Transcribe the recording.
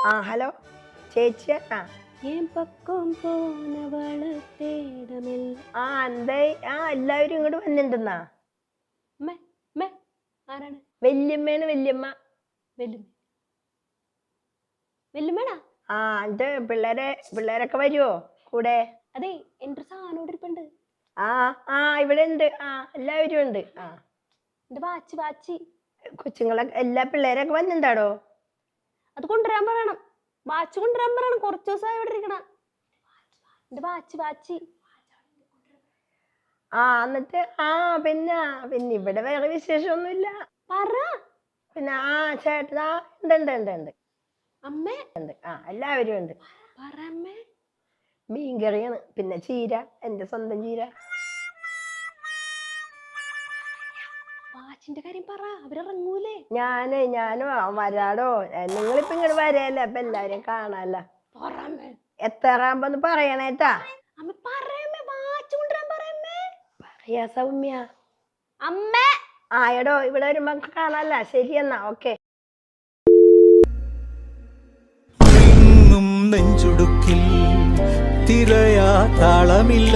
ആ ഹലോ ചേച്ചിയാ? ആ എന്തേ? ആ എല്ലാവരും ഇങ്ങോട്ട് വന്നിട്ടുണ്ടെന്നാ. വല്യമ്മേണ് വല്യമ്മ. ആ എന്റെ പിള്ളേരൊക്കെ വരുവോ കൂടെ? അതെ എന്റെ സാധനം ഇരിപ്പുണ്ട്. ആ ആ ഇവിടെ ഉണ്ട്. ആ എല്ലാവരും ഉണ്ട്. ആ എന്റെ വാച്ചി കൊച്ചുങ്ങളൊക്കെ എല്ലാ പിള്ളേരൊക്കെ വന്നിട്ടുണ്ടാടോ? അത് കൊണ്ടുവരാൻ പറയണം. വാച്ച് കൊണ്ടുവരാൻ പറയണം. കുറച്ചു ദിവസമായി ഇവിടെ ഇരിക്കണം. എന്റെ വാച്ചി ആ എന്നിട്ട് പിന്നെ ഇവിടെ വേറെ വിശേഷമൊന്നുമില്ല. പറ. പിന്നെ ചേട്ടാ ഉണ്ട്. അമ്മേ ഉണ്ട്. ആ എല്ലാവരും ഉണ്ട്. പറ അമ്മേ. മീൻകറിയാണ്, പിന്നെ ചീര, എന്റെ സ്വന്തം ചീര. വാച്ചിന്റെ കാര്യം പറ, അവരിറങ്ങൂലേ? ഞാനും വരാടോ. നിങ്ങളിപ്പോ ഇങ്ങോട്ട് വരല്ലേ, അപ്പൊ എല്ലാവരും കാണാല്ല. എത്താറാകുമ്പോ പറയണേട്ടാ. അമ്മ പറയമ്മേ, വാച്ച് കൊണ്ടുവരാൻ പറയമ്മേ. പറയാ സൗമ്യ. അമ്മേ ആയടോ, ഇവിടെ വരുമ്പോ കാണാല്ല. ശരി എന്നാ, ഓക്കെ. നെഞ്ചുടുക്കിൽ തിരയാ താളമില്ല.